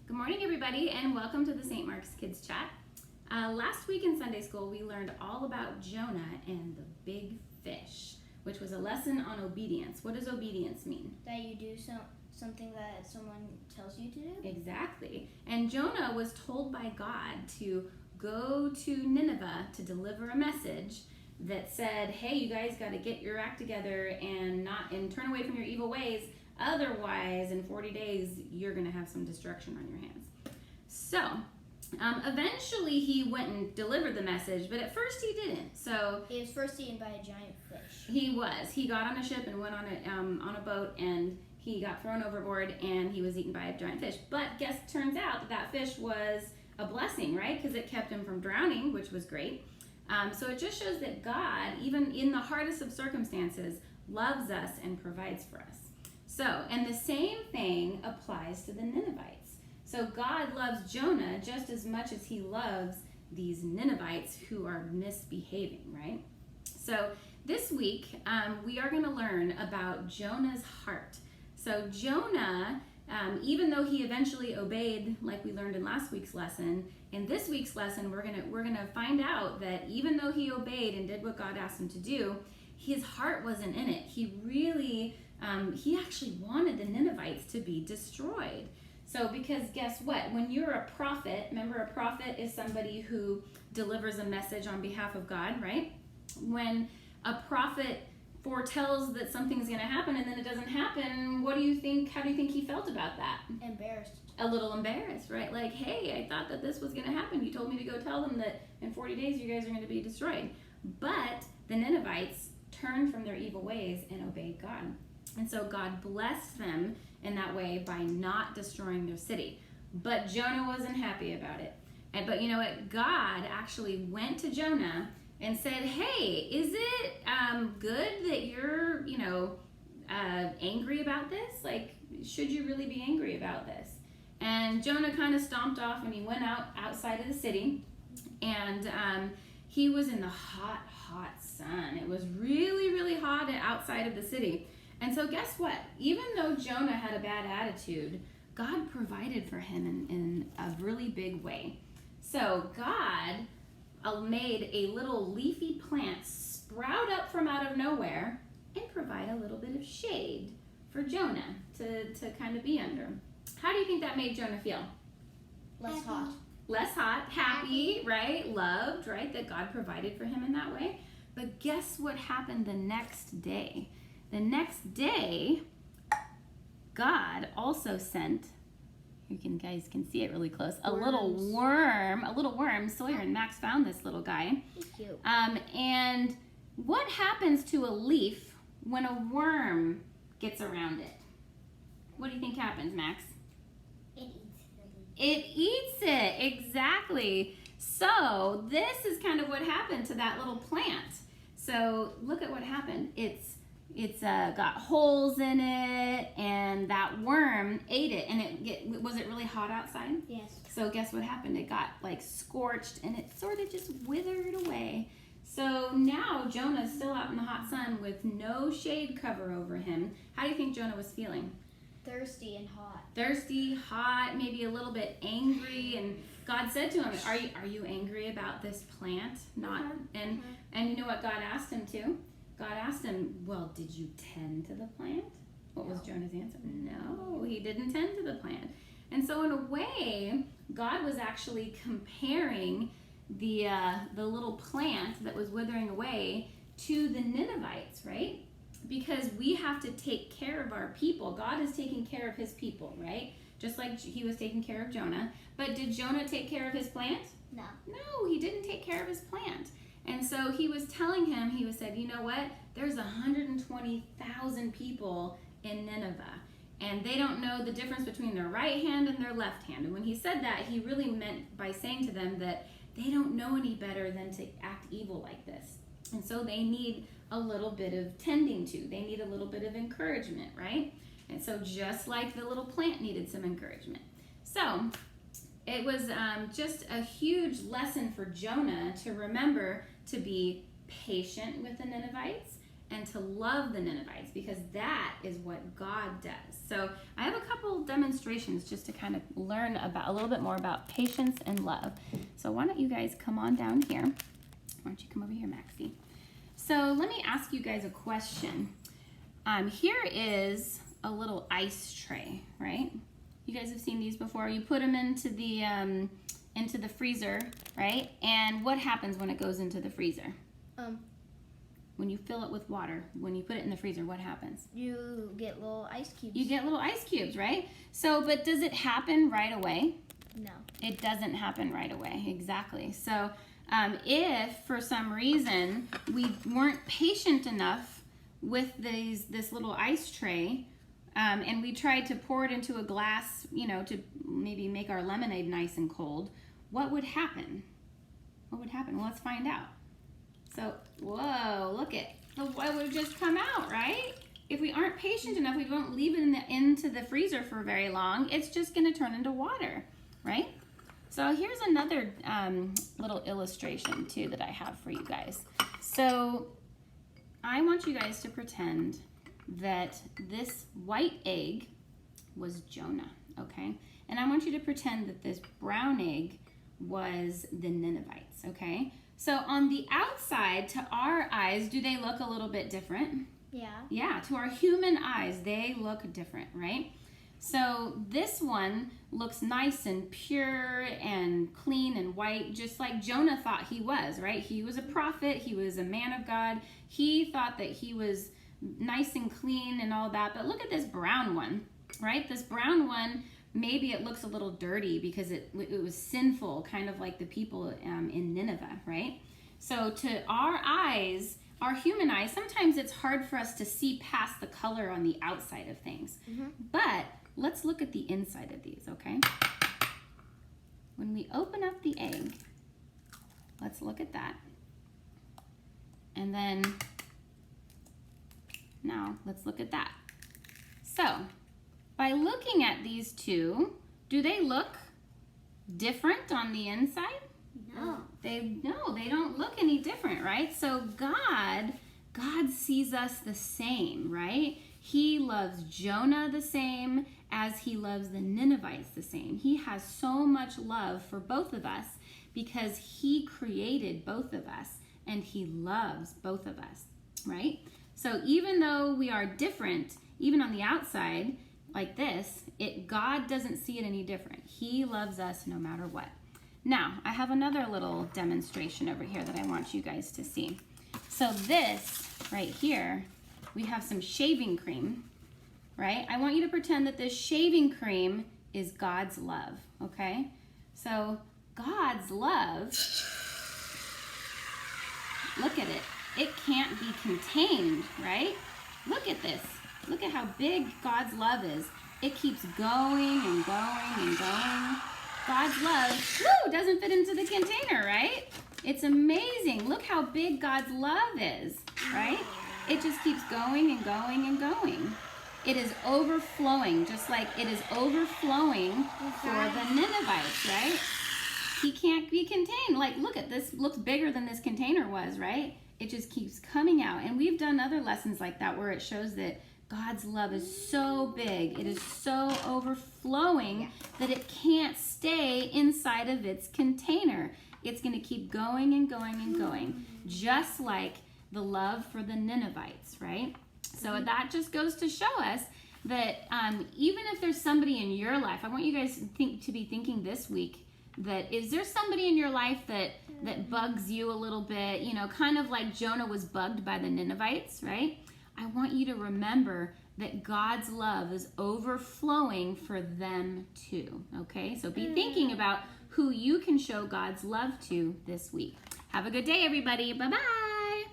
Good morning, everybody, and welcome to the St. Mark's Kids Chat. Last week in Sunday school, we learned all about Jonah and the big fish, which was a lesson on obedience. What does obedience mean? That you do something that someone tells you to do? Exactly. And Jonah was told by God to go to Nineveh to deliver a message that said, hey, you guys got to get your act together and turn away from your evil ways. Otherwise, in 40 days, you're going to have some destruction on your hands. So, eventually he went and delivered the message, but at first he didn't. So he was first eaten by a giant fish. He was. He got on a ship and went on a boat, and he got thrown overboard, and he was eaten by a giant fish. But turns out that fish was a blessing, right? Because it kept him from drowning, which was great. So it just shows that God, even in the hardest of circumstances, loves us and provides for us. So, and the same thing applies to the Ninevites. So God loves Jonah just as much as he loves these Ninevites who are misbehaving, right? So this week, we are going to learn about Jonah's heart. So Jonah, even though he eventually obeyed, like we learned in last week's lesson, in this week's lesson, we're gonna find out that even though he obeyed and did what God asked him to do, his heart wasn't in it. He really, he actually wanted the Ninevites to be destroyed. So because guess what? When you're a prophet, remember a prophet is somebody who delivers a message on behalf of God, right? When a prophet foretells that something's going to happen and then it doesn't happen, what do you think? How do you think he felt about that? Embarrassed. A little embarrassed, right? Like, hey, I thought that this was going to happen. You told me to go tell them that in 40 days you guys are going to be destroyed. But the Ninevites turned from their evil ways and obeyed God. And so God blessed them in that way by not destroying their city. But Jonah wasn't happy about it. But you know what? God actually went to Jonah and said, hey, is it good that you're, angry about this? Like, should you really be angry about this? And Jonah kind of stomped off and he went outside of the city. And he was in the hot sun. It was really, really hot outside of the city. And so guess what? Even though Jonah had a bad attitude, God provided for him in a really big way. So God made a little leafy plant sprout up from out of nowhere and provide a little bit of shade for Jonah to kind of be under. How do you think that made Jonah feel? Less hot. Less hot, happy, right? Loved, right? That God provided for him in that way. But guess what happened the next day? The next day, God also sent, you guys can see it really close, a little worm. Sawyer and Max found this little guy. He's cute. And what happens to a leaf when a worm gets around it? What do you think happens, Max? It eats it, exactly. So this is kind of what happened to that little plant. So look at what happened. It's got holes in it, and that worm ate it. And was it really hot outside? Yes. So guess what happened? It got like scorched, and it sort of just withered away. So now Jonah's still out in the hot sun with no shade cover over him. How do you think Jonah was feeling? Thirsty and hot. Thirsty, hot, maybe a little bit angry, and God said to him, "Are you angry about this plant?" Not, and you know what God asked him to? God asked him, "Well, did you tend to the plant?" What was Jonah's answer? No, he didn't tend to the plant. And so in a way, God was actually comparing the little plant that was withering away to the Ninevites, right? Because we have to take care of our people. God is taking care of his people, right? Just like he was taking care of Jonah. But did Jonah take care of his plant? No. No, he didn't take care of his plant. And so he was telling him, said, you know what? There's 120,000 people in Nineveh. And they don't know the difference between their right hand and their left hand. And when he said that, he really meant by saying to them that they don't know any better than to act evil like this. And so they need a little bit of tending to. They need a little bit of encouragement, right? And so just like the little plant needed some encouragement. So it was just a huge lesson for Jonah to remember to be patient with the Ninevites and to love the Ninevites, because that is what God does. So I have a couple demonstrations just to kind of learn about a little bit more about patience and love. So why don't you guys come on down here? Why don't you come over here, Maxie? So let me ask you guys a question. Here is a little ice tray, right? You guys have seen these before. You put them into the freezer, right? And what happens when it goes into the freezer? When you fill it with water, when you put it in the freezer, what happens? You get little ice cubes. You get little ice cubes, right? So, but does it happen right away? No. It doesn't happen right away, exactly. So, if for some reason we weren't patient enough with this little ice tray, and we tried to pour it into a glass, to maybe make our lemonade nice and cold, what would happen? What would happen? Well, let's find out. So, whoa, look at what would just come out, right? If we aren't patient enough, we don't leave it into the freezer for very long, it's just going to turn into water, right? So here's another little illustration, too, that I have for you guys. So I want you guys to pretend that this white egg was Jonah, okay? And I want you to pretend that this brown egg was the Ninevites, okay? So on the outside, to our eyes, do they look a little bit different? Yeah. Yeah, to our human eyes, they look different, right? So this one looks nice and pure and clean and white, just like Jonah thought he was, right? He was a prophet, he was a man of God. He thought that he was nice and clean and all that, but look at this brown one, right? This brown one, maybe it looks a little dirty because it was sinful, kind of like the people in Nineveh, right? So to our eyes, our human eyes, sometimes it's hard for us to see past the color on the outside of things. Mm-hmm. But let's look at the inside of these, okay? When we open up the egg, let's look at that. And then, now let's look at that. So, by looking at these two, do they look different on the inside? No. They don't look any different, right? So God sees us the same, right? He loves Jonah the same as he loves the Ninevites the same. He has so much love for both of us because he created both of us and he loves both of us, right? So even though we are different, even on the outside, like this, God doesn't see it any different. He loves us no matter what. Now, I have another little demonstration over here that I want you guys to see. So this right here, we have some shaving cream, right? I want you to pretend that this shaving cream is God's love, okay? So God's love, look at it. It can't be contained, right? Look at this. Look at how big God's love is. It keeps going and going and going. God's love, doesn't fit into the container, right? It's amazing. Look how big God's love is, right? It just keeps going and going and going. It is overflowing, just like it is overflowing for the Ninevites, right? He can't be contained. Like, look at this, looks bigger than this container was, right? It just keeps coming out. And we've done other lessons like that where it shows that God's love is so big, it is so overflowing that it can't stay inside of its container. It's going to keep going and going and going, just like the love for the Ninevites, right? So that just goes to show us that even if there's somebody in your life, I want you guys to be thinking this week that is there somebody in your life that bugs you a little bit, kind of like Jonah was bugged by the Ninevites, right? I want you to remember that God's love is overflowing for them too, okay? So be thinking about who you can show God's love to this week. Have a good day, everybody. Bye-bye.